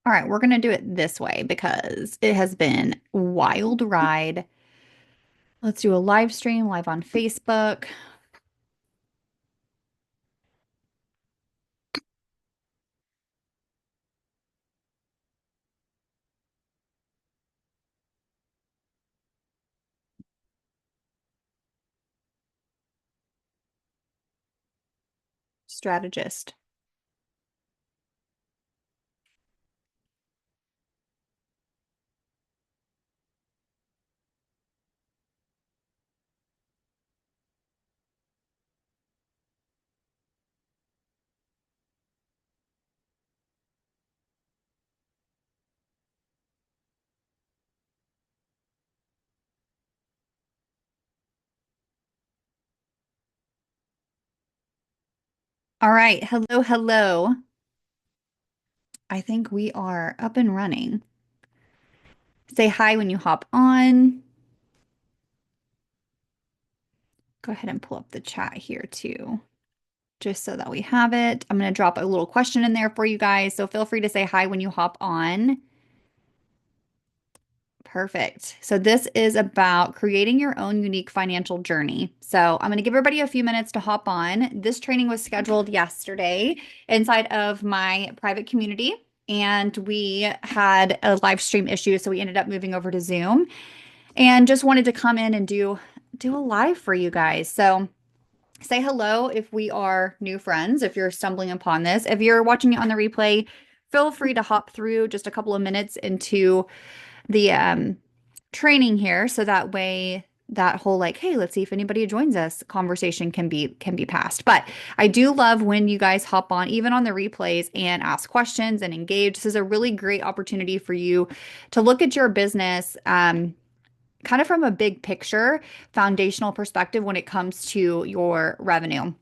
All right, we're going to do it this way because it has been a wild ride. Let's do a live stream live on Facebook. Strategist. All right, hello, hello. I think we are up and running. Say hi when you hop on. Go ahead and pull up the chat here too, just so that we have it. I'm going to drop a little question in there for you guys, so feel free to say hi when you hop on. Perfect. So this is about creating your own unique financial journey. So I'm going to give everybody a few minutes to hop on. This training was scheduled yesterday inside of my private community, and we had a live stream issue, so we ended up moving over to Zoom and just wanted to come in and do a live for you guys. So say hello if we are new friends, if you're stumbling upon this. If you're watching it on the replay, feel free to hop through just a couple of minutes into the training here so that way that whole like, hey, let's see if anybody joins us conversation can be passed. But I do love when you guys hop on even on the replays and ask questions and engage. This is a really great opportunity for you to look at your business kind of from a big picture foundational perspective when it comes to your revenue.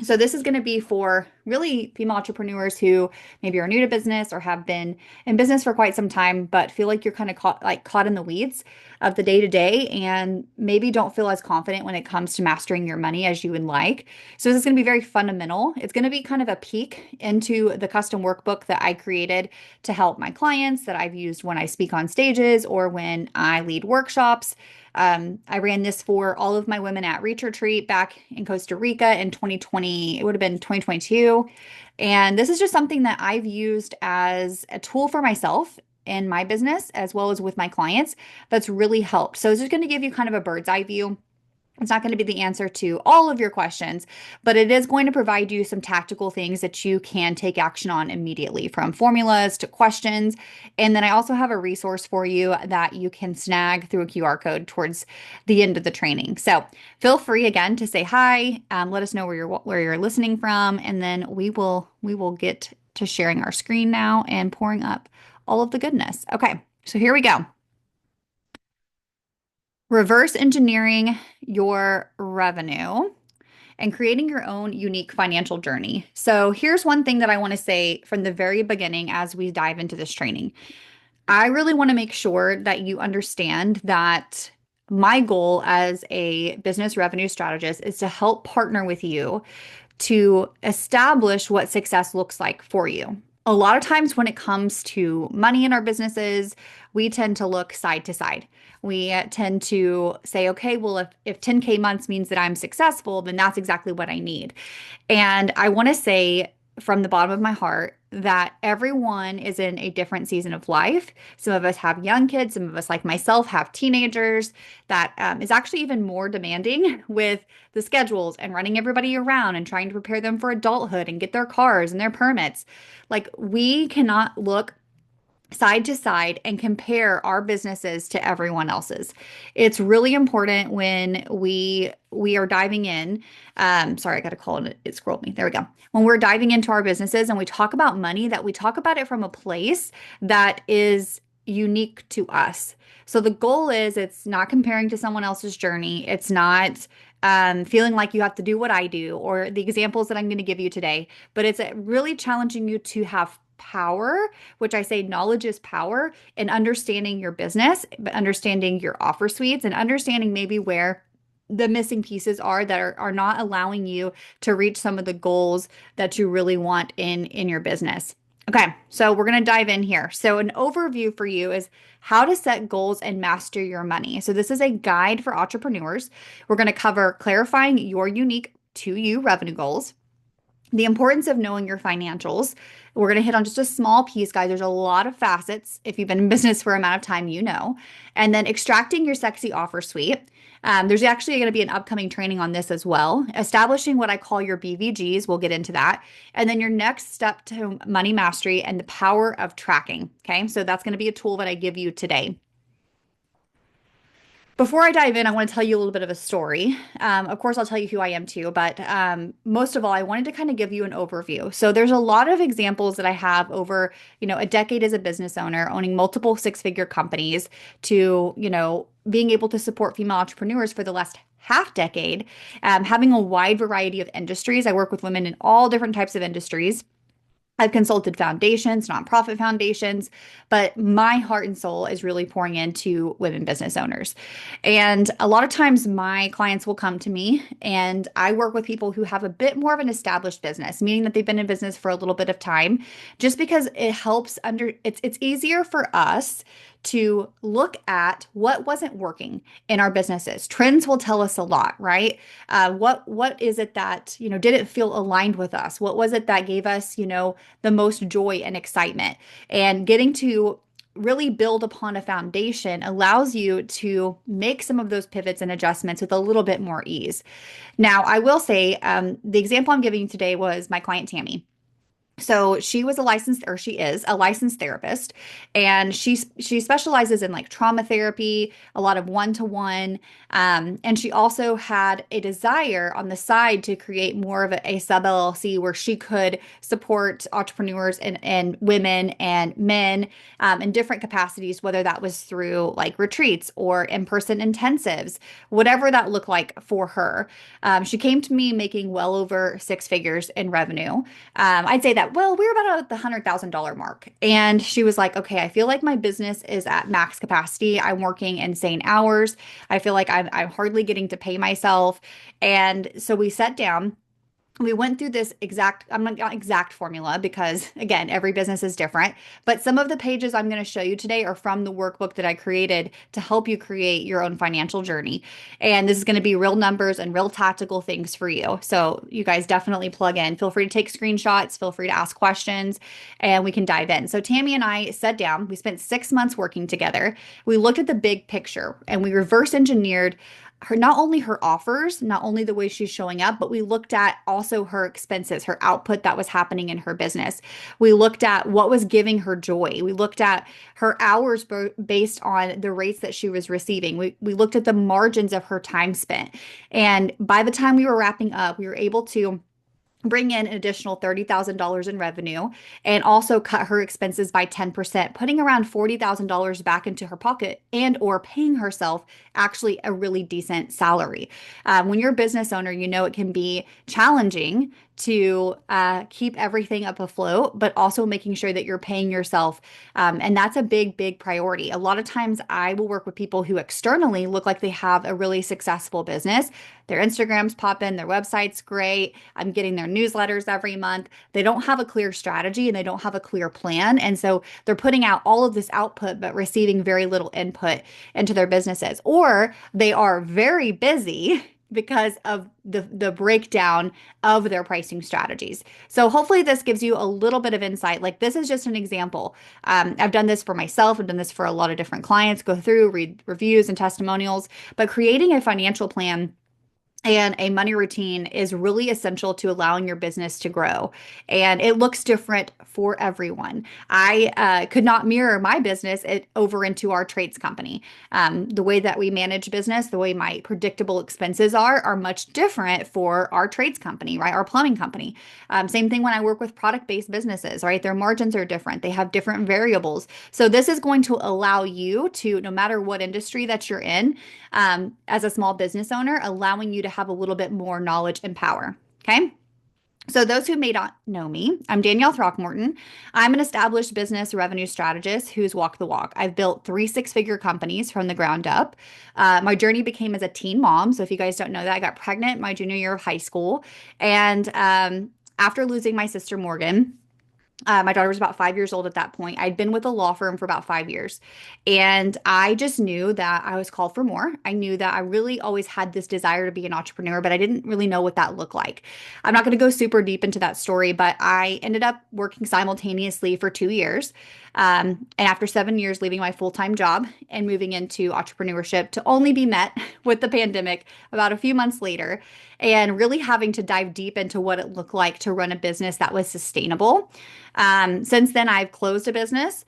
So this is going to be for really female entrepreneurs who maybe are new to business or have been in business for quite some time, but feel like you're kind of caught in the weeds of the day to day and maybe don't feel as confident when it comes to mastering your money as you would like. So this is going to be very fundamental. It's going to be kind of a peek into the custom workbook that I created to help my clients that I've used when I speak on stages or when I lead workshops. I ran this for all of my women at Reach Retreat back in Costa Rica in 2020. It would have been 2022. And this is just something that I've used as a tool for myself in my business as well as with my clients that's really helped. So it's just going to give you kind of a bird's eye view. It's not going to be the answer to all of your questions, but it is going to provide you some tactical things that you can take action on immediately, from formulas to questions. And then I also have a resource for you that you can snag through a QR code towards the end of the training. So feel free again to say hi, let us know where you're listening from, and then we will get to sharing our screen now and pouring up all of the goodness. Okay, so here we go. Reverse engineering your revenue and creating your own unique financial journey. So, here's one thing that I want to say from the very beginning as we dive into this training. I really want to make sure that you understand that my goal as a business revenue strategist is to help partner with you to establish what success looks like for you. A lot of times, when it comes to money in our businesses, we tend to look side to side. We tend to say, okay, well, if 10K months means that I'm successful, then that's exactly what I need. And I want to say from the bottom of my heart that everyone is in a different season of life. Some of us have young kids, some of us, like myself, have teenagers that is actually even more demanding with the schedules and running everybody around and trying to prepare them for adulthood and get their cars and their permits. Like, we cannot look side to side and compare our businesses to everyone else's. It's really important when we are diving in. Sorry, I got to call it. It scrolled me. There we go. When we're diving into our businesses and we talk about money, that we talk about it from a place that is unique to us. So the goal is it's not comparing to someone else's journey. It's not feeling like you have to do what I do or the examples that I'm going to give you today, but it's really challenging you to have power, which I say knowledge is power, and understanding your business, but understanding your offer suites and understanding maybe where the missing pieces are that are not allowing you to reach some of the goals that you really want in your business. Okay, so we're going to dive in here. So, an overview for you is how to set goals and master your money. So, this is a guide for entrepreneurs. We're going to cover clarifying your unique to you revenue goals, the importance of knowing your financials. We're going to hit on just a small piece, guys. There's a lot of facets. If you've been in business for an amount of time, you know. And then extracting your sexy offer suite. There's actually going to be an upcoming training on this as well. Establishing what I call your BVGs. We'll get into that. And then your next step to money mastery and the power of tracking. Okay. So that's going to be a tool that I give you today. Before I dive in, I want to tell you a little bit of a story. Of course, I'll tell you who I am too, but most of all, I wanted to kind of give you an overview. So there's a lot of examples that I have over, a decade as a business owner, owning multiple six-figure companies to, being able to support female entrepreneurs for the last half decade, having a wide variety of industries. I work with women in all different types of industries. I've consulted foundations, nonprofit foundations, but my heart and soul is really pouring into women business owners. And a lot of times my clients will come to me and I work with people who have a bit more of an established business, meaning that they've been in business for a little bit of time, just because it helps it's easier for us to look at what wasn't working in our businesses. Trends will tell us a lot, right? What is it that, didn't feel aligned with us? What was it that gave us, the most joy and excitement? And getting to really build upon a foundation allows you to make some of those pivots and adjustments with a little bit more ease. Now, I will say the example I'm giving you today was my client, Tammy. So she is a licensed therapist, and she specializes in like trauma therapy, a lot of one-to-one, and she also had a desire on the side to create more of a sub LLC where she could support entrepreneurs and women and men in different capacities, whether that was through like retreats or in-person intensives, whatever that looked like for her. She came to me making well over six figures in revenue. I'd say that, well, we're about at the $100,000 mark. And she was like, okay, I feel like my business is at max capacity. I'm working insane hours. I feel like I'm hardly getting to pay myself. And so we sat down. We went through this I'm not exact formula because again, every business is different, but some of the pages I'm going to show you today are from the workbook that I created to help you create your own financial journey. And this is going to be real numbers and real tactical things for you. So you guys definitely plug in. Feel free to take screenshots, feel free to ask questions, and we can dive in. So Tammy and I sat down, we spent 6 months working together. We looked at the big picture and we reverse engineered not only her offers, not only the way she's showing up, but we looked at also her expenses, her output that was happening in her business. We looked at what was giving her joy. We looked at her hours based on the rates that she was receiving. We looked at the margins of her time spent. And by the time we were wrapping up, we were able to bring in an additional $30,000 in revenue and also cut her expenses by 10%, putting around $40,000 back into her pocket and or paying herself actually a really decent salary. When you're a business owner, it can be challenging to keep everything up afloat, but also making sure that you're paying yourself. And that's a big, big priority. A lot of times I will work with people who externally look like they have a really successful business. Their Instagrams pop in, their website's great. I'm getting their newsletters every month. They don't have a clear strategy and they don't have a clear plan. And so they're putting out all of this output, but receiving very little input into their businesses. Or they are very busy because of the breakdown of their pricing strategies. So hopefully this gives you a little bit of insight. Like this is just an example. I've done this for myself. I've done this for a lot of different clients, go through, read reviews and testimonials, but creating a financial plan and a money routine is really essential to allowing your business to grow. And it looks different for everyone. I could not mirror my business over into our trades company. The way that we manage business, the way my predictable expenses are much different for our trades company, right? Our plumbing company. Same thing when I work with product-based businesses, right? Their margins are different. They have different variables. So this is going to allow you to, no matter what industry that you're in, as a small business owner, allowing you to have a little bit more knowledge and power. Okay. So those who may not know me, I'm Danielle Throckmorton. I'm an established business revenue strategist who's walked the walk. I've built 3 six-figure companies from the ground up. My journey became as a teen mom. So if you guys don't know that, I got pregnant my junior year of high school. And after losing my sister, Morgan, My daughter was about 5 years old at that point. I'd been with a law firm for about 5 years. And I just knew that I was called for more. I knew that I really always had this desire to be an entrepreneur, but I didn't really know what that looked like. I'm not going to go super deep into that story, but I ended up working simultaneously for 2 years. And after 7 years, leaving my full time job and moving into entrepreneurship to only be met with the pandemic about a few months later, and really having to dive deep into what it looked like to run a business that was sustainable. Since then, I've closed a business,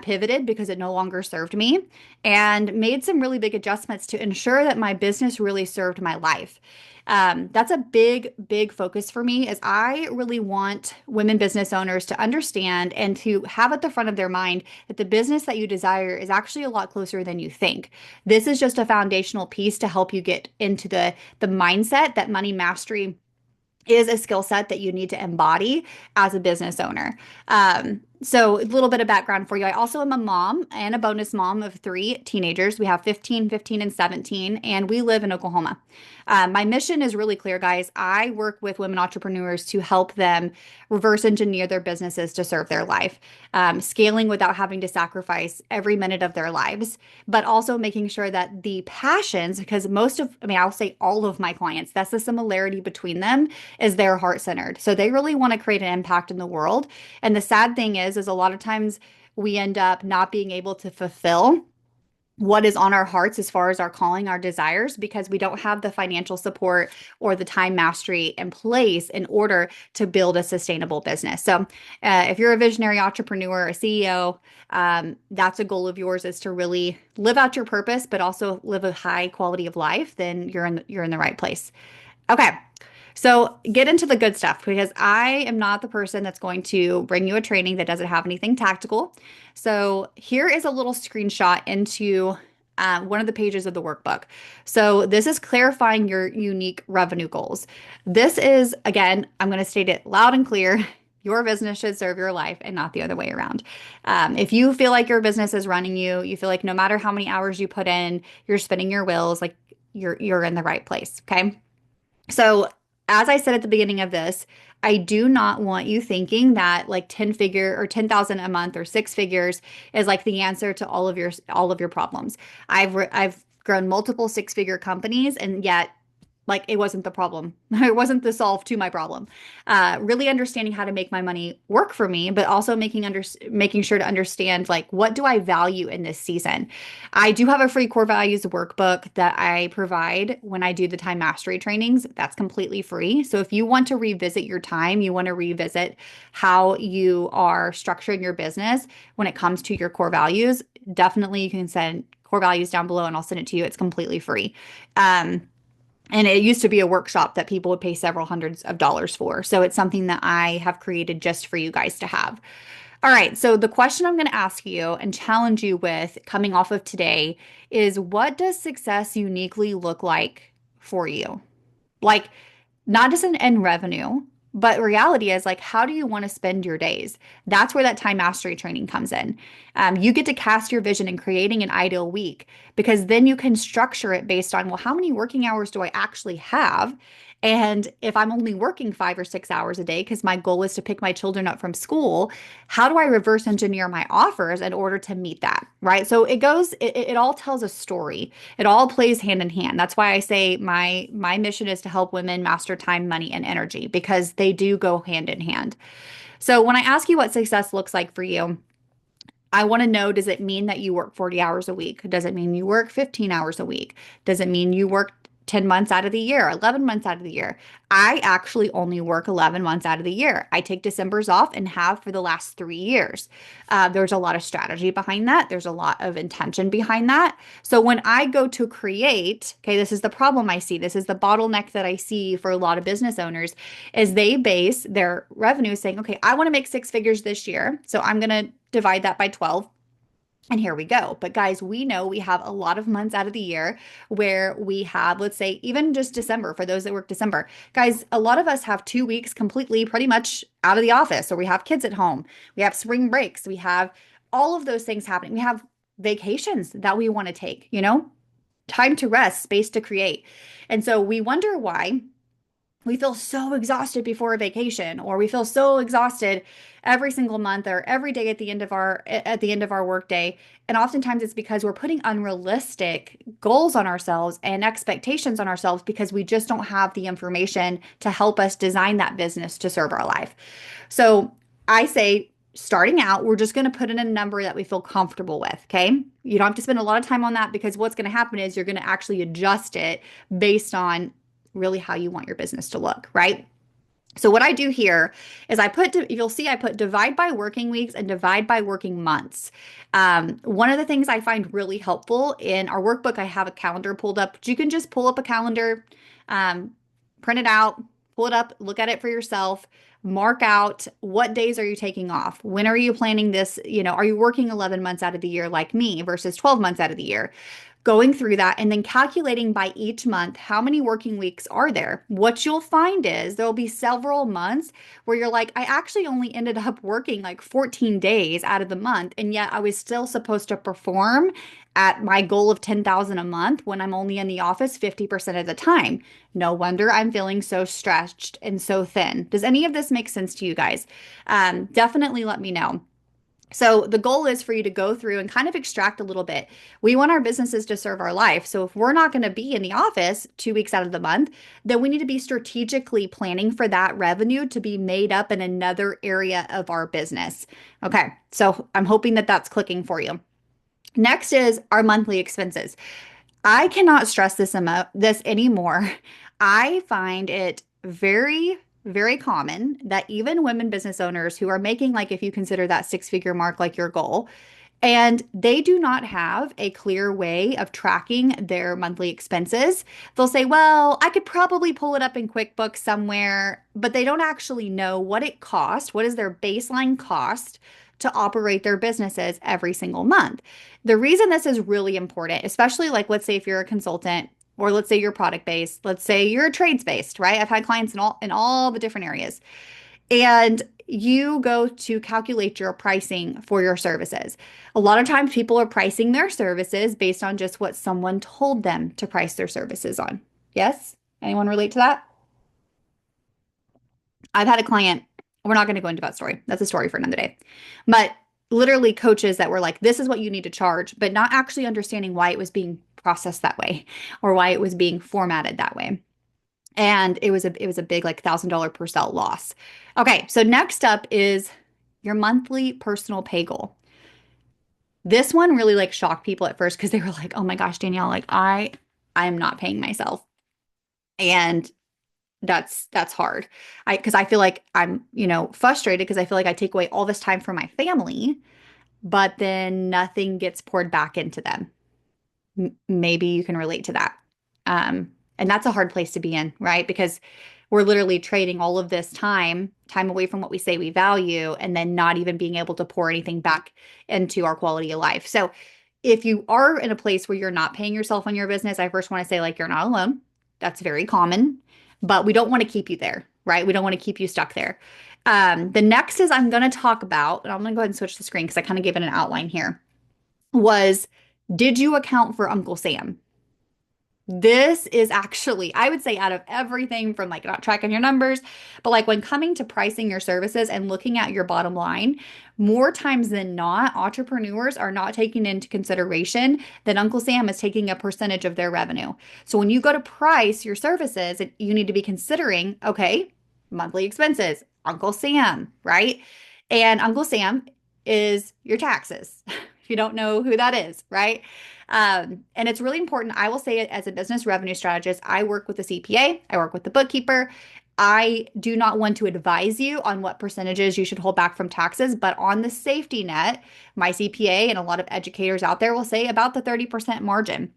pivoted because it no longer served me, and made some really big adjustments to ensure that my business really served my life. That's a big, big focus for me is I really want women business owners to understand and to have at the front of their mind that the business that you desire is actually a lot closer than you think. This is just a foundational piece to help you get into the mindset that money mastery is a skill set that you need to embody as a business owner. So a little bit of background for you. I also am a mom and a bonus mom of three teenagers. We have 15, 15, and 17, and we live in Oklahoma. My mission is really clear, guys. I work with women entrepreneurs to help them reverse engineer their businesses to serve their life, scaling without having to sacrifice every minute of their lives, but also making sure that the passions, because I'll say all of my clients, that's the similarity between them, is they're heart centered. So they really want to create an impact in the world. And the sad thing is a lot of times we end up not being able to fulfill what is on our hearts as far as our calling, our desires, because we don't have the financial support or the time mastery in place in order to build a sustainable business. So, if you're a visionary entrepreneur, a CEO, that's a goal of yours is to really live out your purpose, but also live a high quality of life. Then you're in the right place. Okay. So get into the good stuff because I am not the person that's going to bring you a training that doesn't have anything tactical. So here is a little screenshot into one of the pages of the workbook. So this is clarifying your unique revenue goals. This is, again, I'm going to state it loud and clear. Your business should serve your life and not the other way around. If you feel like your business is running you, you feel like no matter how many hours you put in, you're spinning your wheels, like you're in the right place. Okay. So, as I said at the beginning of this, I do not want you thinking that like 10 figure or 10,000 a month or six figures is like the answer to all of your problems. I've grown multiple six-figure companies and yet like it wasn't the problem. It wasn't the solve to my problem. Really understanding how to make my money work for me, but also making sure to understand like what do I value in this season. I do have a free core values workbook that I provide when I do the time mastery trainings. That's completely free. So if you want to revisit your time, you want to revisit how you are structuring your business when it comes to your core values, definitely you can send core values down below and I'll send it to you. It's completely free. And it used to be a workshop that people would pay several hundreds of dollars for. So it's something that I have created just for you guys to have. All right. So the question I'm going to ask you and challenge you with coming off of today is what does success uniquely look like for you? Like, not just in revenue, but reality is like, how do you want to spend your days? That's where that time mastery training comes in. You get to cast your vision in creating an ideal week because then you can structure it based on, well, how many working hours do I actually have? And if I'm only working 5 or 6 hours a day, because my goal is to pick my children up from school, how do I reverse engineer my offers in order to meet that? Right. So it all tells a story. It all plays hand in hand. That's why I say my mission is to help women master time, money, and energy because they do go hand in hand. So when I ask you what success looks like for you, I want to know, does it mean that you work 40 hours a week? Does it mean you work 15 hours a week? Does it mean you work 10 months out of the year, 11 months out of the year? I actually only work 11 months out of the year. I take December's off and have for the last 3 years. There's a lot of strategy behind that. There's a lot of intention behind that. So when I go to create, okay, this is the problem I see. This is the bottleneck that I see for a lot of business owners is they base their revenue saying, okay, I want to make six figures this year. So I'm going to divide that by 12. And here we go. But guys, we know we have a lot of months out of the year where we have, let's say, even just December for those that work December. Guys, a lot of us have 2 weeks completely pretty much out of the office, or we have kids at home. We have spring breaks. We have all of those things happening. We have vacations that we want to take, time to rest, space to create. And so we wonder why we feel so exhausted before a vacation, or we feel so exhausted every single month or every day at the end of our workday. And oftentimes it's because we're putting unrealistic goals on ourselves and expectations on ourselves because we just don't have the information to help us design that business to serve our life. So I say, starting out, we're just going to put in a number that we feel comfortable with. Okay. You don't have to spend a lot of time on that, because what's going to happen is you're going to actually adjust it based on really how you want your business to look, right? So what I do here is you'll see I put divide by working weeks and divide by working months. One of the things I find really helpful in our workbook, I have a calendar pulled up. You can just pull up a calendar, um, print it out, pull it up, look at it for yourself, mark out what days are you taking off? When are you planning this? Are you working 11 months out of the year like me versus 12 months out of the year? Going through that and then calculating by each month how many working weeks are there. What you'll find is there'll be several months where you're like, I actually only ended up working like 14 days out of the month, and yet I was still supposed to perform at my goal of 10,000 a month when I'm only in the office 50% of the time. No wonder I'm feeling so stretched and so thin. Does any of this make sense to you guys? Definitely let me know. So the goal is for you to go through and kind of extract a little bit. We want our businesses to serve our life. So if we're not going to be in the office 2 weeks out of the month, then we need to be strategically planning for that revenue to be made up in another area of our business. Okay. So I'm hoping that that's clicking for you. Next is our monthly expenses. I cannot stress this anymore. I find it very, very common that even women business owners who are making, like, if you consider that six-figure mark like your goal, and they do not have a clear way of tracking their monthly expenses. They'll say, well, I could probably pull it up in QuickBooks somewhere, but they don't actually know what it costs. What is their baseline cost to operate their businesses every single month? The reason this is really important, especially like, let's say if you're a consultant, or let's say you're product based, let's say you're trades based, right? I've had clients in all the different areas, and you go to calculate your pricing for your services. A lot of times people are pricing their services based on just what someone told them to price their services on. Yes? Anyone relate to that? I've had a client, we're not going to go into that story. That's a story for another day. But literally coaches that were like, this is what you need to charge, but not actually understanding why it was being processed that way or why it was being formatted that way. And it was a big, like, $1,000 per sale loss. Okay, so next up is your monthly personal pay goal. This one really like shocked people at first because they were like, "Oh my gosh, Danielle, like I am not paying myself." And that's hard. Because I feel like I'm, frustrated because I feel like I take away all this time from my family, but then nothing gets poured back into them. Maybe you can relate to that. And that's a hard place to be in, right? Because we're literally trading all of this time away from what we say we value, and then not even being able to pour anything back into our quality of life. So if you are in a place where you're not paying yourself on your business, I first want to say, like, you're not alone. That's very common, but we don't want to keep you there, right? We don't want to keep you stuck there. The next is I'm going to talk about, and I'm going to go ahead and switch the screen because I kind of gave it an outline here, was, did you account for Uncle Sam? This is actually, I would say, out of everything from like not tracking your numbers, but like when coming to pricing your services and looking at your bottom line, more times than not, entrepreneurs are not taking into consideration that Uncle Sam is taking a percentage of their revenue. So when you go to price your services, you need to be considering, okay, monthly expenses, Uncle Sam, right? And Uncle Sam is your taxes. If you don't know who that is, right? And it's really important. I will say it as a business revenue strategist, I work with the CPA, I work with the bookkeeper. I do not want to advise you on what percentages you should hold back from taxes, but on the safety net, my CPA and a lot of educators out there will say about the 30% margin.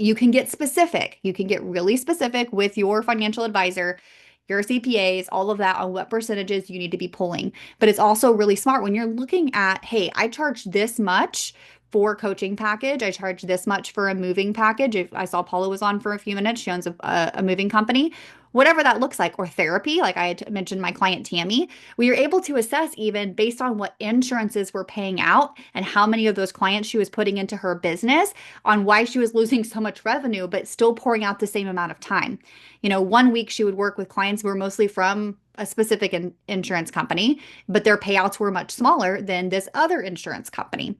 You can get specific. You can get really specific with your financial advisor, your CPAs, all of that, on what percentages you need to be pulling. But it's also really smart when you're looking at, hey, I charge this much for coaching package. I charge this much for a moving package. If I saw Paula was on for a few minutes, she owns a moving company, whatever that looks like, or therapy, like I had mentioned my client Tammy. We were able to assess even based on what insurances were paying out and how many of those clients she was putting into her business on why she was losing so much revenue, but still pouring out the same amount of time. One week she would work with clients who were mostly from a specific insurance company, but their payouts were much smaller than this other insurance company.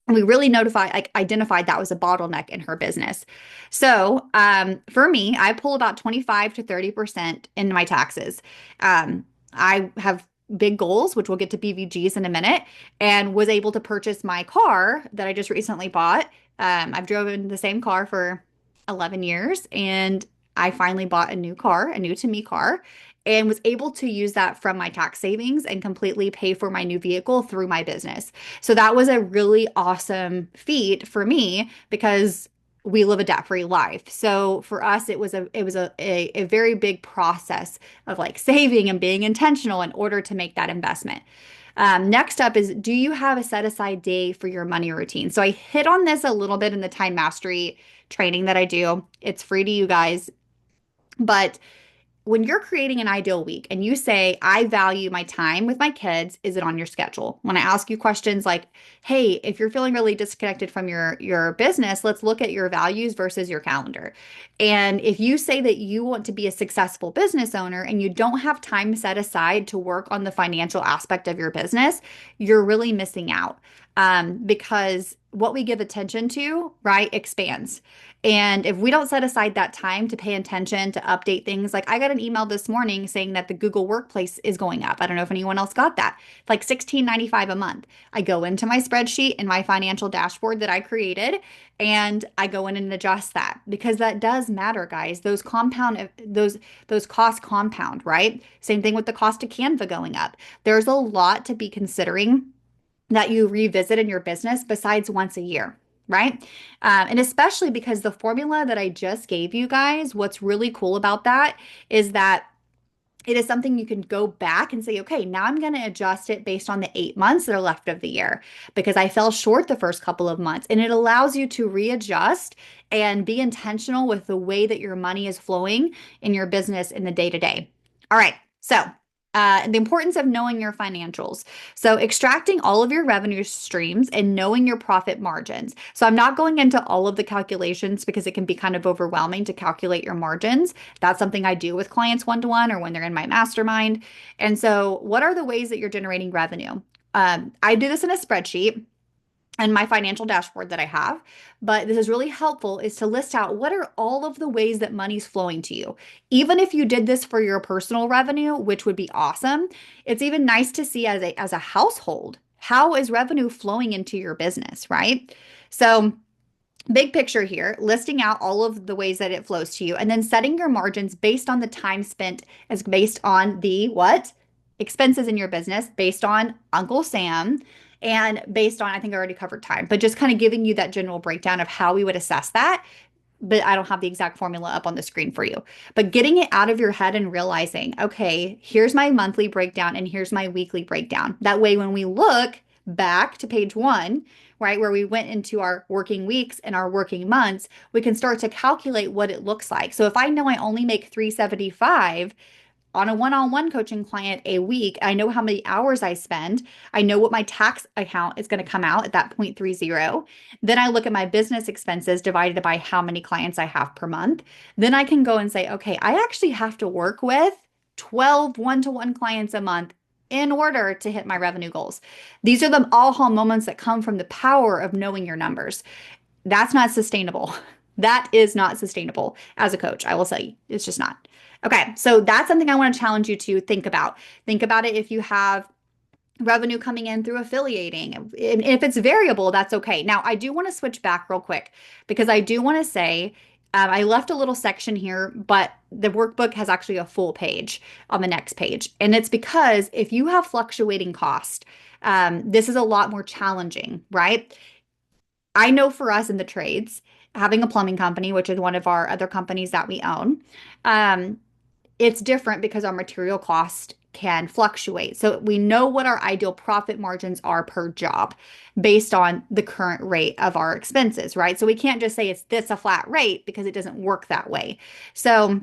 And we really identified that was a bottleneck in her business. So for me, I pull about 25 to 30% in my taxes. I have big goals, which we'll get to BVGs in a minute, and was able to purchase my car that I just recently bought. I've driven the same car for 11 years, and I finally bought a new car, a new to me car, and was able to use that from my tax savings and completely pay for my new vehicle through my business. So that was a really awesome feat for me because we live a debt-free life. So for us, it was a very big process of like saving and being intentional in order to make that investment. Next up is, do you have a set aside day for your money routine? So I hit on this a little bit in the time mastery training that I do. It's free to you guys, but when you're creating an ideal week and you say, I value my time with my kids, is it on your schedule? When I ask you questions like, hey, if you're feeling really disconnected from your business, let's look at your values versus your calendar. And if you say that you want to be a successful business owner and you don't have time set aside to work on the financial aspect of your business, you're really missing out. Because what we give attention to, right, expands. And if we don't set aside that time to pay attention, to update things, like I got an email this morning saying that the Google Workplace is going up. I don't know if anyone else got that. It's like $16.95 a month. I go into my spreadsheet and my financial dashboard that I created, and I go in and adjust that because that does matter, guys. Those costs compound, right? Same thing with the cost of Canva going up. There's a lot to be considering that you revisit in your business besides once a year, right? And especially because the formula that I just gave you guys, what's really cool about that is that it is something you can go back and say, okay, now I'm going to adjust it based on the 8 months that are left of the year because I fell short the first couple of months. And it allows you to readjust and be intentional with the way that your money is flowing in your business in the day to day. All right. So, the importance of knowing your financials. So, extracting all of your revenue streams and knowing your profit margins. So, I'm not going into all of the calculations because it can be kind of overwhelming to calculate your margins. That's something I do with clients one to one or when they're in my mastermind. And so, what are the ways that you're generating revenue? I do this in a spreadsheet and my financial dashboard that I have. But this is really helpful is to list out what are all of the ways that money's flowing to you. Even if you did this for your personal revenue, which would be awesome, it's even nice to see as a household, how is revenue flowing into your business, right? So big picture here, listing out all of the ways that it flows to you and then setting your margins based on the time spent as based on the what? Expenses in your business based on Uncle Sam and based on, I think I already covered time, but just kind of giving you that general breakdown of how we would assess that. But I don't have the exact formula up on the screen for you. But getting it out of your head and realizing, okay, here's my monthly breakdown and here's my weekly breakdown. That way, when we look back to page one, right, where we went into our working weeks and our working months, we can start to calculate what it looks like. So if I know I only make 375 on a one-on-one coaching client a week, I know how many hours I spend. I know what my tax account is going to come out at that 0.30. Then I look at my business expenses divided by how many clients I have per month. Then I can go and say, okay, I actually have to work with 12 one-to-one clients a month in order to hit my revenue goals. These are the aha moments that come from the power of knowing your numbers. That's not sustainable. That is not sustainable as a coach. I will say it's just not. Okay, so that's something I want to challenge you to think about. Think about it if you have revenue coming in through affiliating. And if it's variable, that's okay. Now, I do want to switch back real quick because I do want to say I left a little section here, but the workbook has actually a full page on the next page. And it's because if you have fluctuating cost, this is a lot more challenging, right? I know for us in the trades, having a plumbing company, which is one of our other companies that we own, it's different because our material cost can fluctuate. So we know what our ideal profit margins are per job based on the current rate of our expenses, right? So we can't just say it's this a flat rate because it doesn't work that way. So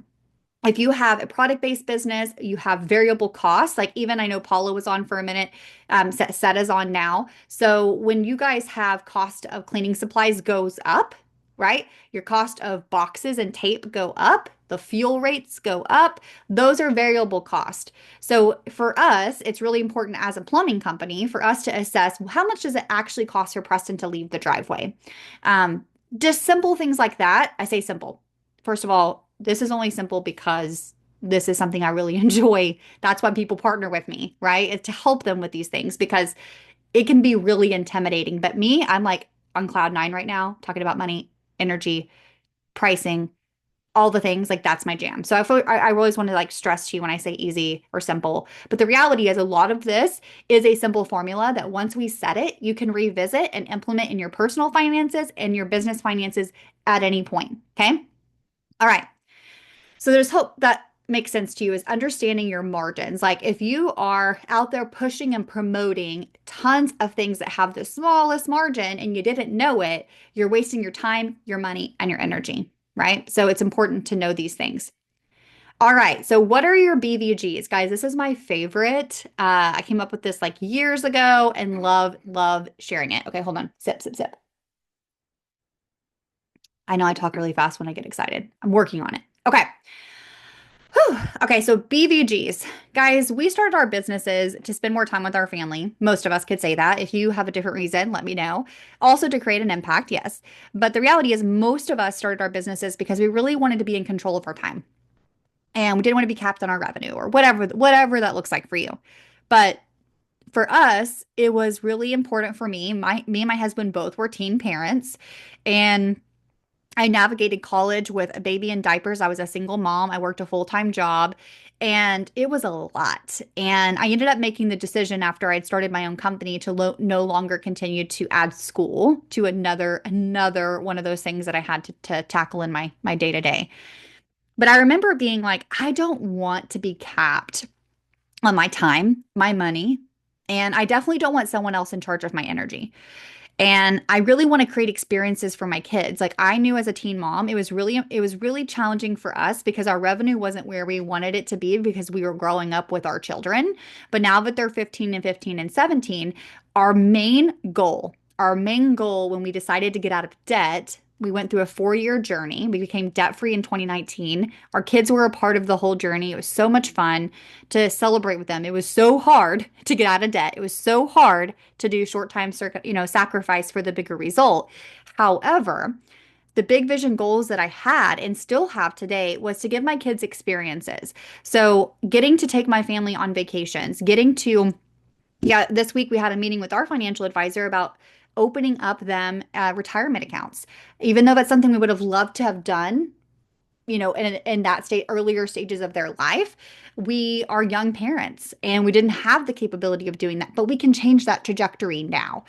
if you have a product-based business, you have variable costs. Like even I know Paula was on for a minute, Seta's on now. So when you guys have cost of cleaning supplies goes up, right? Your cost of boxes and tape go up, the fuel rates go up. Those are variable cost. So for us, it's really important as a plumbing company for us to assess how much does it actually cost for Preston to leave the driveway. Um, just simple things like that. I say simple. First of all, this is only simple because this is something I really enjoy. That's why people partner with me, right? It's to help them with these things because it can be really intimidating. But me, I'm like on cloud nine right now, talking about money, energy, pricing, all the things. Like that's my jam. So I always want to like stress to you when I say easy or simple. But the reality is a lot of this is a simple formula that once we set it, you can revisit and implement in your personal finances and your business finances at any point. Okay. All right. So there's hope that makes sense to you is understanding your margins. Like if you are out there pushing and promoting tons of things that have the smallest margin and you didn't know it, you're wasting your time, your money, and your energy, right? So it's important to know these things. All right. So what are your BVGs? Guys, this is my favorite. I came up with this like years ago and love sharing it. Okay, hold on. Sip, sip, sip. I know I talk really fast when I get excited. I'm working on it. Okay. Whew. Okay, so BVGs. Guys, we started our businesses to spend more time with our family. Most of us could say that. If you have a different reason, let me know. Also to create an impact, yes. But the reality is most of us started our businesses because we really wanted to be in control of our time. And we didn't want to be capped on our revenue or whatever that looks like for you. But for us, it was really important for me. Me and my husband both were teen parents, and I navigated college with a baby in diapers. I was a single mom. I worked a full-time job and it was a lot. And I ended up making the decision after I'd started my own company to no longer continue to add school to another one of those things that I had to tackle in my day-to-day. But I remember being like, I don't want to be capped on my time, my money, and I definitely don't want someone else in charge of my energy. And I really want to create experiences for my kids. Like I knew as a teen mom, it was really challenging for us because our revenue wasn't where we wanted it to be because we were growing up with our children. But now that they're 15 and 17, our main goal when we decided to get out of debt, we went through a 4-year journey. We became debt free in 2019. Our kids were a part of the whole journey. It was so much fun to celebrate with them. It was so hard to get out of debt. It was so hard to do short time sacrifice for the bigger result. However, the big vision goals that I had and still have today was to give my kids experiences. So, getting to take my family on vacations, yeah, this week we had a meeting with our financial advisor about opening up them retirement accounts. Even though that's something we would have loved to have done, in that earlier stages of their life, we are young parents and we didn't have the capability of doing that, but we can change that trajectory now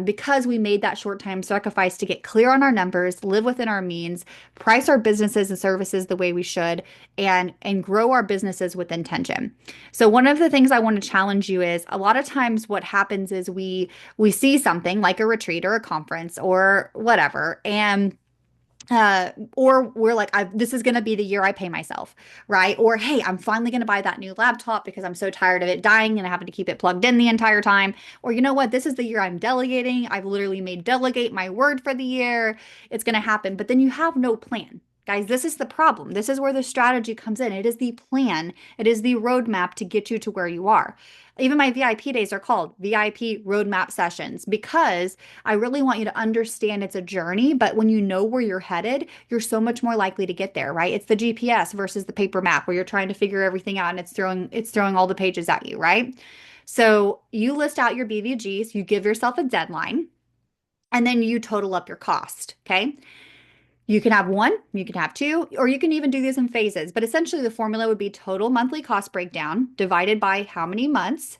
because we made that short time sacrifice to get clear on our numbers, live within our means, price our businesses and services the way we should, and grow our businesses with intention. So one of the things I want to challenge you is a lot of times what happens is we see something like a retreat or a conference or whatever, and or we're like, this is going to be the year I pay myself, right? Or, hey, I'm finally going to buy that new laptop because I'm so tired of it dying and having to keep it plugged in the entire time. Or, you know what? This is the year I'm delegating. I've literally made delegate my word for the year. It's going to happen. But then you have no plan. Guys, this is the problem. This is where the strategy comes in. It is the plan, it is the roadmap to get you to where you are. Even my VIP days are called VIP roadmap sessions because I really want you to understand it's a journey, but when you know where you're headed, you're so much more likely to get there, right? It's the GPS versus the paper map where you're trying to figure everything out and it's throwing all the pages at you, right? So you list out your BVGs, you give yourself a deadline, and then you total up your cost, okay? You can have one, you can have two, or you can even do these in phases. But essentially, the formula would be total monthly cost breakdown divided by how many months,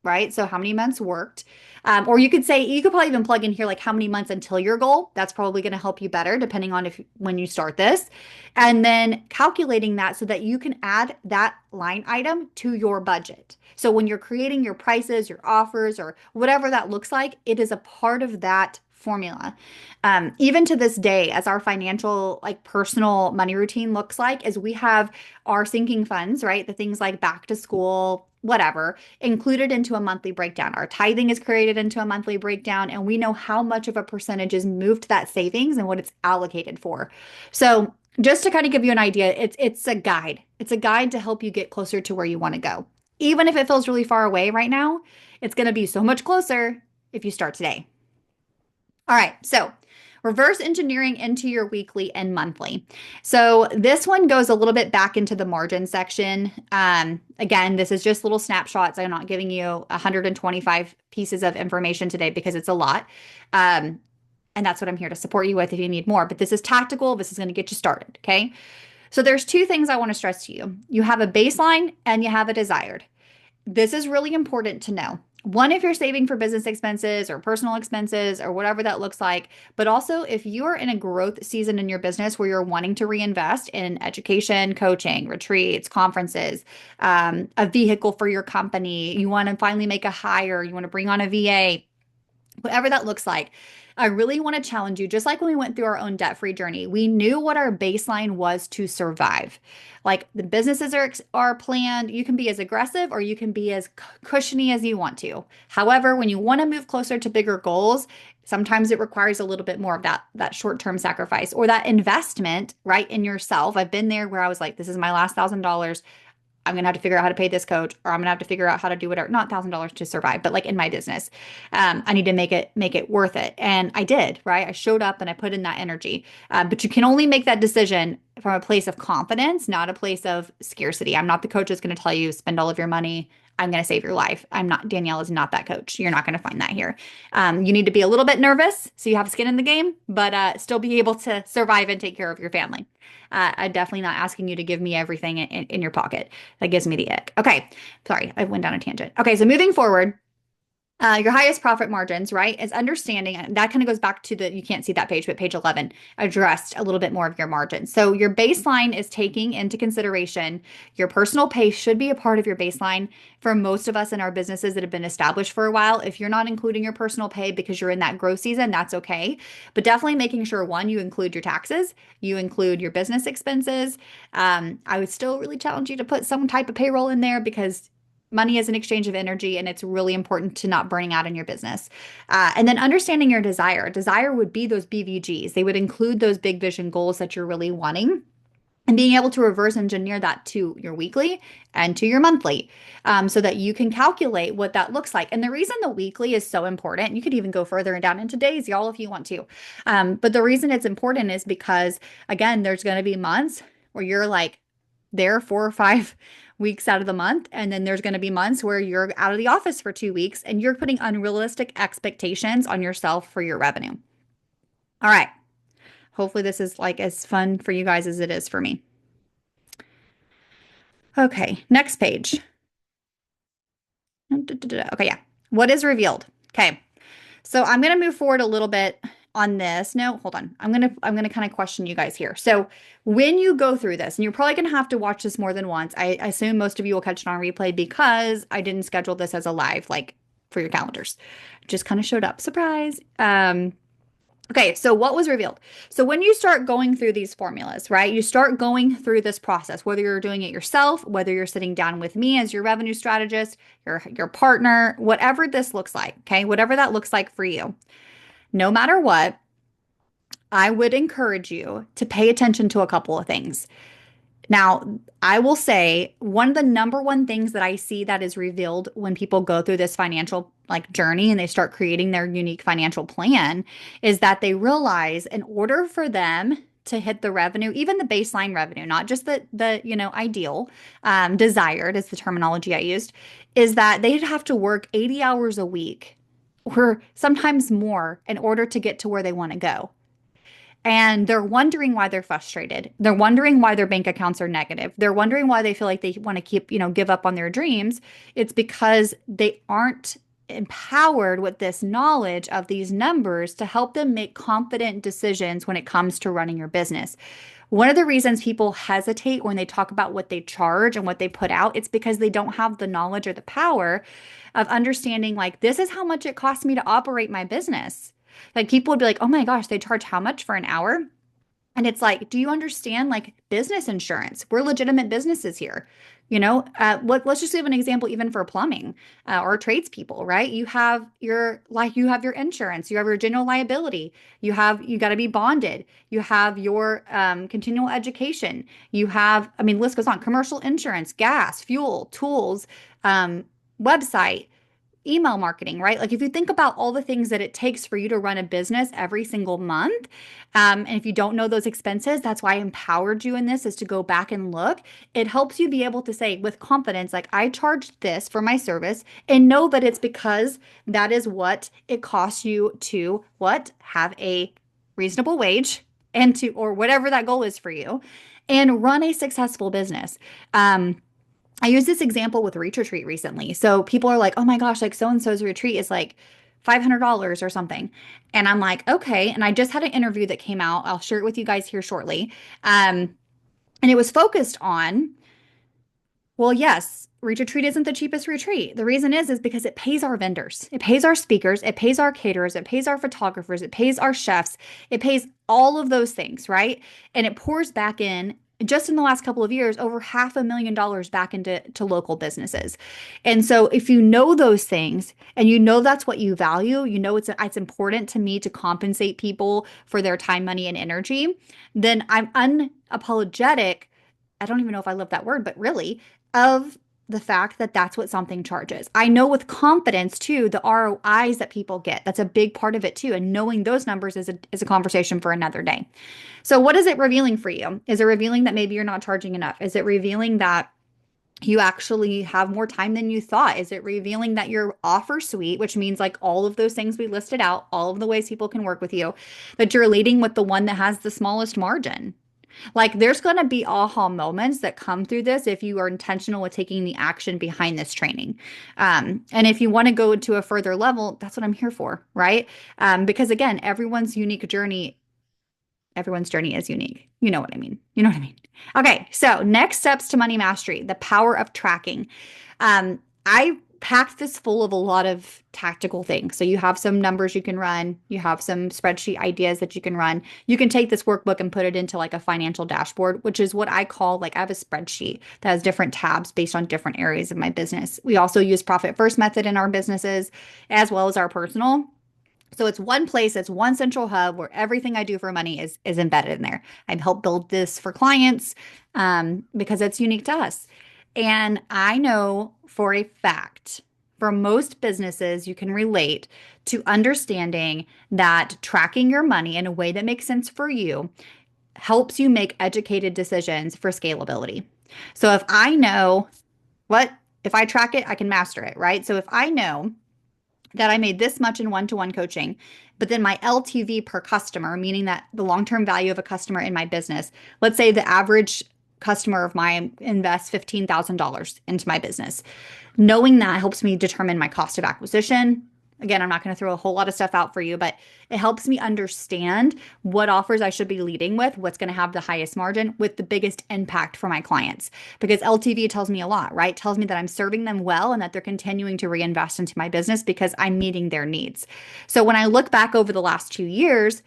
right? So, how many months worked. Or you could say, you could probably even plug in here like how many months until your goal. That's probably going to help you better depending on if when you start this. And then calculating that so that you can add that line item to your budget. So when you're creating your prices, your offers, or whatever that looks like, it is a part of that formula. Even to this day, as our financial, like personal money routine looks like, is we have our sinking funds, right? The things like back to school, whatever, included into a monthly breakdown. Our tithing is created into a monthly breakdown, and we know how much of a percentage is moved to that savings and what it's allocated for. So just to kind of give you an idea, it's a guide. It's a guide to help you get closer to where you want to go. Even if it feels really far away right now, it's going to be so much closer if you start today. All right, so reverse engineering into your weekly and monthly. So this one goes a little bit back into the margin section. Again, this is just little snapshots. I'm not giving you 125 pieces of information today because it's a lot. And that's what I'm here to support you with if you need more. But this is tactical. This is going to get you started. Okay. So there's two things I want to stress to you. You have a baseline and you have a desired. This is really important to know. One, if you're saving for business expenses or personal expenses or whatever that looks like, but also if you are in a growth season in your business where you're wanting to reinvest in education, coaching, retreats, conferences, a vehicle for your company, you want to finally make a hire, you want to bring on a VA, whatever that looks like. I really want to challenge you, just like when we went through our own debt-free journey, we knew what our baseline was to survive. Like the businesses are planned, you can be as aggressive or you can be as cushiony as you want to. However, when you want to move closer to bigger goals, sometimes it requires a little bit more of that short-term sacrifice or that investment, right, in yourself. I've been there where I was like, this is my last $1,000. I'm gonna have to figure out how to pay this coach, or I'm gonna have to figure out how to do whatever, not $1,000 to survive, but like in my business, I need to make it worth it. And I did, right? I showed up and I put in that energy. But you can only make that decision from a place of confidence, not a place of scarcity. I'm not the coach that's going to tell you spend all of your money. I'm going to save your life. Danielle is not that coach. You're not going to find that here. You need to be a little bit nervous so you have skin in the game, but still be able to survive and take care of your family. I'm definitely not asking you to give me everything in your pocket. That gives me the ick. Okay. Sorry, I went down a tangent. Okay. So moving forward, your highest profit margins, right, is understanding, and that kind of goes back to you can't see that page, but page 11 addressed a little bit more of your margins. So your baseline is taking into consideration your personal pay should be a part of your baseline for most of us in our businesses that have been established for a while. If you're not including your personal pay because you're in that growth season, that's okay. But definitely making sure, one, you include your taxes, you include your business expenses. I would still really challenge you to put some type of payroll in there because money is an exchange of energy, and it's really important to not burning out in your business. And then understanding your desire. Desire would be those BVGs. They would include those big vision goals that you're really wanting. And being able to reverse engineer that to your weekly and to your monthly so that you can calculate what that looks like. And the reason the weekly is so important, you could even go further and down into days, y'all, if you want to. But the reason it's important is because, again, there's going to be months where you're like there 4 or 5 weeks out of the month. And then there's going to be months where you're out of the office for 2 weeks and you're putting unrealistic expectations on yourself for your revenue. All right. Hopefully this is like as fun for you guys as it is for me. Okay, next page. Okay, yeah. What is revealed? Okay. So I'm going to move forward a little bit on this. No, hold on. I'm going to kind of question you guys here. So when you go through this, and you're probably going to have to watch this more than once, I assume most of you will catch it on replay because I didn't schedule this as a live, like for your calendars. Just kind of showed up. Surprise. Okay, so what was revealed? So when you start going through these formulas, right, you start going through this process, whether you're doing it yourself, whether you're sitting down with me as your revenue strategist, your partner, whatever this looks like, okay, whatever that looks like for you, no matter what, I would encourage you to pay attention to a couple of things. Now, I will say one of the number one things that I see that is revealed when people go through this financial like journey and they start creating their unique financial plan is that they realize in order for them to hit the revenue, even the baseline revenue, not just the ideal, desired is the terminology I used, is that they'd have to work 80 hours a week or sometimes more in order to get to where they want to go. And they're wondering why they're frustrated. They're wondering why their bank accounts are negative. They're wondering why they feel like they want to give up on their dreams. It's because they aren't empowered with this knowledge of these numbers to help them make confident decisions when it comes to running your business. One of the reasons people hesitate when they talk about what they charge and what they put out, it's because they don't have the knowledge or the power of understanding, like, this is how much it costs me to operate my business. Like, people would be like, oh my gosh, they charge how much for an hour? And it's like, do you understand, like, business insurance? We're legitimate businesses here. Let's just give an example, even for plumbing or tradespeople, right? You have your insurance, you have your general liability, you got to be bonded, you have your continual education, you have, I mean, list goes on, commercial insurance, gas, fuel, tools, website, email marketing, right? Like, if you think about all the things that it takes for you to run a business every single month, and if you don't know those expenses, that's why I empowered you in this, is to go back and look. It helps you be able to say with confidence, like, I charge this for my service, and know that it's because that is what it costs you to have a reasonable wage, and to, or whatever that goal is for you, and run a successful business. I used this example with Reach Retreat recently. So people are like, oh my gosh, like, so and so's retreat is like $500 or something. And I'm like, okay. And I just had an interview that came out. I'll share it with you guys here shortly. And it was focused on, well, yes, Reach Retreat isn't the cheapest retreat. The reason is because it pays our vendors, it pays our speakers, it pays our caterers, it pays our photographers, it pays our chefs, it pays all of those things, right? And it pours back in, just in the last couple of years, over $500,000 back into local businesses. And so if you know those things, and you know that's what you value, you know it's important to me to compensate people for their time, money, and energy, then I'm unapologetic. I don't even know if I love that word, but really, of the fact that that's what something charges. I know with confidence too, the ROIs that people get. That's a big part of it too. And knowing those numbers is a conversation for another day. So what is it revealing for you? Is it revealing that maybe you're not charging enough? Is it revealing that you actually have more time than you thought? Is it revealing that your offer suite, which means like all of those things we listed out, all of the ways people can work with you, that you're leading with the one that has the smallest margin? Like, there's going to be aha moments that come through this if you are intentional with taking the action behind this training. And if you want to go to a further level, that's what I'm here for, right? Because again, everyone's journey is unique. You know what I mean? You know what I mean? Okay, so next steps to money mastery, the power of tracking. I packed this full of a lot of tactical things. So you have some numbers you can run, you have some spreadsheet ideas that you can run. You can take this workbook and put it into like a financial dashboard, which is what I call, like, I have a spreadsheet that has different tabs based on different areas of my business. We also use Profit First method in our businesses as well as our personal. So it's one place, it's one central hub where everything I do for money is embedded in there. I've helped build this for clients because it's unique to us. And I know for a fact, for most businesses, you can relate to understanding that tracking your money in a way that makes sense for you helps you make educated decisions for scalability. So if I know if I track it, I can master it, right? So if I know that I made this much in one-to-one coaching, but then my LTV per customer, meaning that the long-term value of a customer in my business, let's say the average customer of mine invests $15,000 into my business. Knowing that helps me determine my cost of acquisition. Again, I'm not going to throw a whole lot of stuff out for you, but it helps me understand what offers I should be leading with, what's going to have the highest margin with the biggest impact for my clients. Because LTV tells me a lot, right? It tells me that I'm serving them well and that they're continuing to reinvest into my business because I'm meeting their needs. So when I look back over the last 2 years,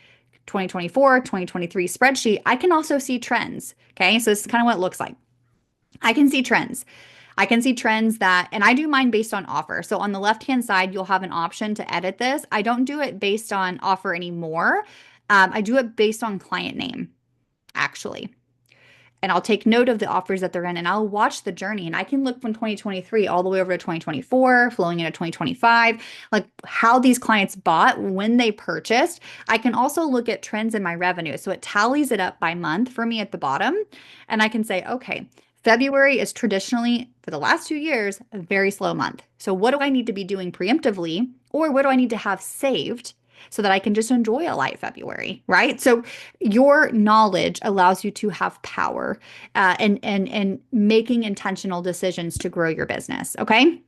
2024, 2023 spreadsheet, I can also see trends. Okay. So this is kind of what it looks like. I can see trends. I can see trends that, and I do mine based on offer. So on the left-hand side, you'll have an option to edit this. I don't do it based on offer anymore. I do it based on client name, actually. And I'll take note of the offers that they're in, and I'll watch the journey. And I can look from 2023 all the way over to 2024, flowing into 2025, like how these clients bought when they purchased. I can also look at trends in my revenue. So it tallies it up by month for me at the bottom. And I can say, okay, February is traditionally, for the last 2 years, a very slow month. So what do I need to be doing preemptively, or what do I need to have saved so that I can just enjoy a light February, right? So your knowledge allows you to have power and making intentional decisions to grow your business, okay?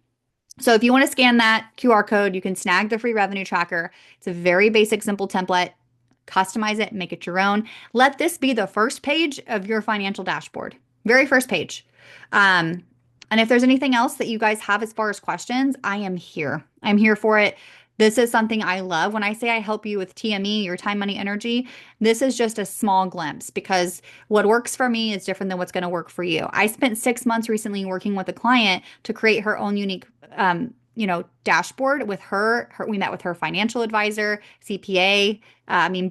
So if you want to scan that QR code, you can snag the free revenue tracker. It's a very basic, simple template. Customize it, make it your own. Let this be the first page of your financial dashboard. Very first page. Um, and if there's anything else that you guys have as far as questions, I am here. I'm here for it. This is something I love. When I say I help you with TME, your time, money, energy, this is just a small glimpse because what works for me is different than what's going to work for you. I spent 6 months recently working with a client to create her own unique dashboard with her. We met with her financial advisor, CPA,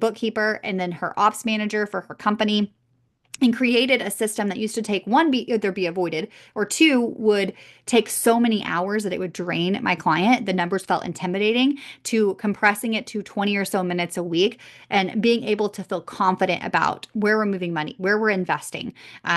bookkeeper, and then her ops manager for her company, and created a system that used to take either be avoided, or two, would take so many hours that it would drain my client. The numbers felt intimidating, to compressing it to 20 or so minutes a week and being able to feel confident about where we're moving money, where we're investing,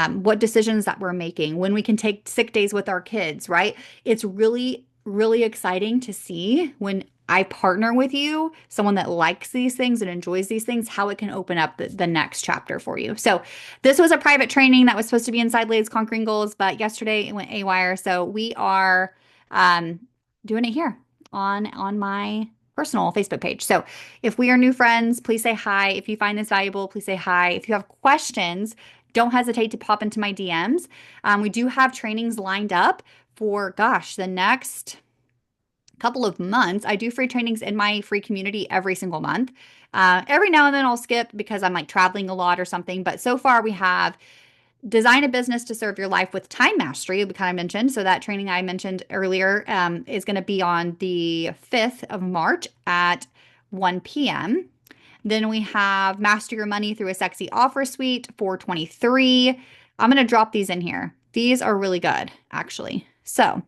what decisions that we're making, when we can take sick days with our kids, right? It's really, really exciting to see when I partner with you, someone that likes these things and enjoys these things, how it can open up the next chapter for you. So this was a private training that was supposed to be inside Ladies Conquering Goals, but yesterday it went AWire. So we are um, doing it here on my personal Facebook page. So if we are new friends, please say hi. If you find this valuable, please say hi. If you have questions, don't hesitate to pop into my DMs. We do have trainings lined up for, gosh, the next couple of months. I do free trainings in my free community every single month. Every now and then I'll skip because I'm like traveling a lot or something. But so far we have Design a Business to Serve Your Life with Time Mastery, we kind of mentioned. So that training I mentioned earlier is going to be on the 5th of March at 1 p.m. Then we have Master Your Money Through a Sexy Offer Suite, 423. I'm going to drop these in here. These are really good, actually. So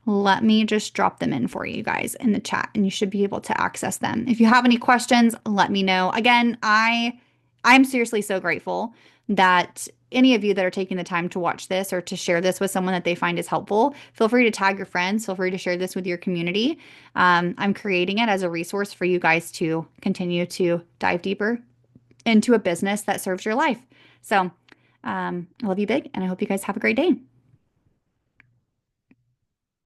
let me just drop them in for you guys in the chat, and you should be able to access them. If you have any questions, let me know. Again, I'm seriously so grateful that any of you that are taking the time to watch this or to share this with someone that they find is helpful, feel free to tag your friends. Feel free to share this with your community. I'm creating it as a resource for you guys to continue to dive deeper into a business that serves your life. So I love you big, and I hope you guys have a great day.